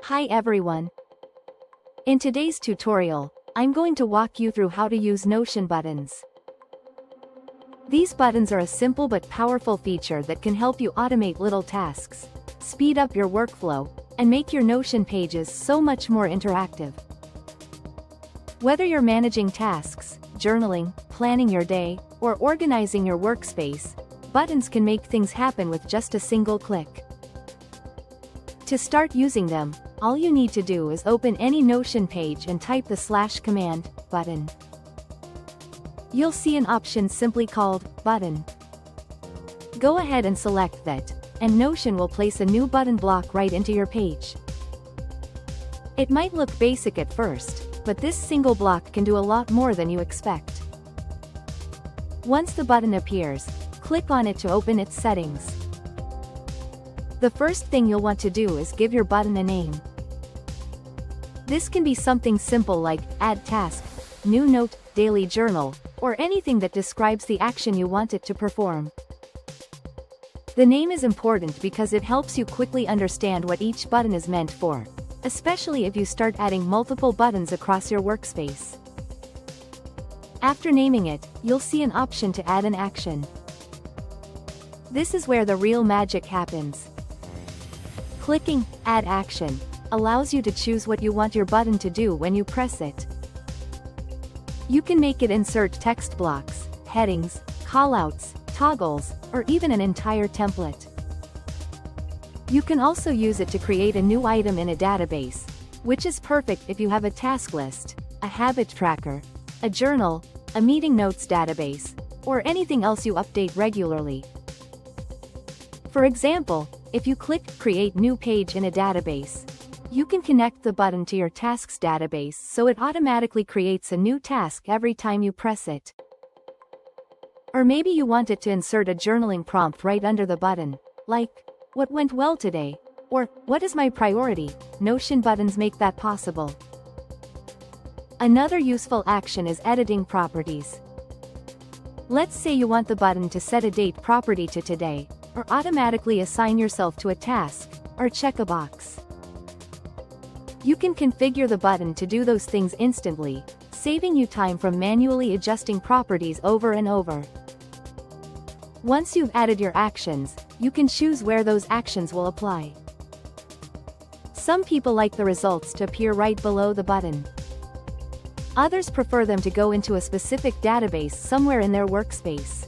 Hi everyone. In today's tutorial, I'm going to walk you through how to use Notion buttons. These buttons are a simple but powerful feature that can help you automate little tasks, speed up your workflow, and make your Notion pages so much more interactive. Whether you're managing tasks, journaling, planning your day, or organizing your workspace, buttons can make things happen with just a single click. To start using them, all you need to do is open any Notion page and type the /command button. You'll see an option simply called Button. Go ahead and select that, and Notion will place a new button block right into your page. It might look basic at first, but this single block can do a lot more than you expect. Once the button appears, click on it to open its settings. The first thing you'll want to do is give your button a name. This can be something simple like Add Task, New Note, Daily Journal, or anything that describes the action you want it to perform. The name is important because it helps you quickly understand what each button is meant for, especially if you start adding multiple buttons across your workspace. After naming it, you'll see an option to add an action. This is where the real magic happens. Clicking Add Action allows you to choose what you want your button to do when you press it. You can make it insert text blocks, headings, callouts, toggles, or even an entire template. You can also use it to create a new item in a database, which is perfect if you have a task list, a habit tracker, a journal, a meeting notes database, or anything else you update regularly. For example, if you click Create New Page in a database, you can connect the button to your tasks database so it automatically creates a new task every time you press it. Or maybe you want it to insert a journaling prompt right under the button, like, "What went well today?" or "What is my priority?" Notion buttons make that possible. Another useful action is editing properties. Let's say you want the button to set a date property to today, or automatically assign yourself to a task, or check a box. You can configure the button to do those things instantly, saving you time from manually adjusting properties over and over. Once you've added your actions, you can choose where those actions will apply. Some people like the results to appear right below the button. Others prefer them to go into a specific database somewhere in their workspace.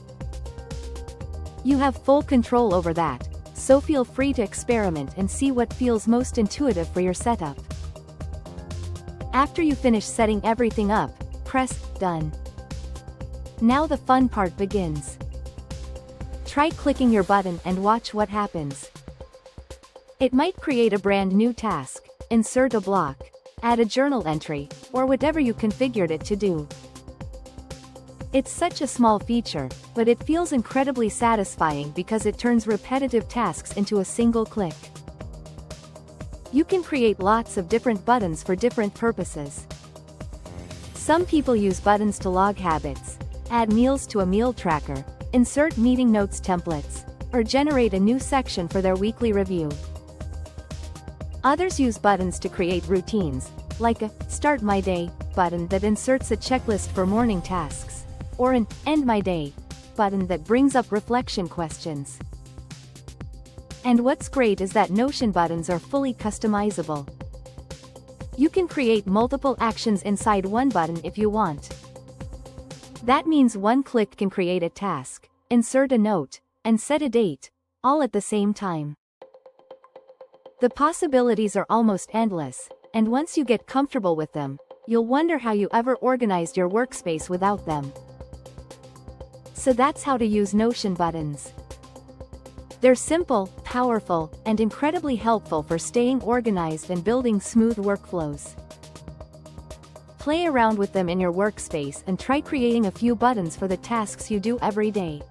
You have full control over that, so feel free to experiment and see what feels most intuitive for your setup. After you finish setting everything up, press Done. Now the fun part begins. Try clicking your button and watch what happens. It might create a brand new task, insert a block, add a journal entry, or whatever you configured it to do. It's such a small feature, but it feels incredibly satisfying because it turns repetitive tasks into a single click. You can create lots of different buttons for different purposes. Some people use buttons to log habits, add meals to a meal tracker, insert meeting notes templates, or generate a new section for their weekly review. Others use buttons to create routines, like a Start My Day button that inserts a checklist for morning tasks, or an End My Day button that brings up reflection questions. And what's great is that Notion buttons are fully customizable. You can create multiple actions inside one button if you want. That means one click can create a task, insert a note, and set a date, all at the same time. The possibilities are almost endless, and once you get comfortable with them, you'll wonder how you ever organized your workspace without them. So that's how to use Notion buttons. They're simple, powerful, and incredibly helpful for staying organized and building smooth workflows. Play around with them in your workspace and try creating a few buttons for the tasks you do every day.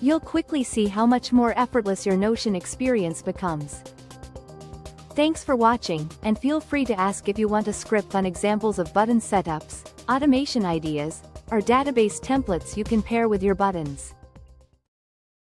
You'll quickly see how much more effortless your Notion experience becomes. Thanks for watching, and feel free to ask if you want a script on examples of button setups, automation ideas, or database templates you can pair with your buttons.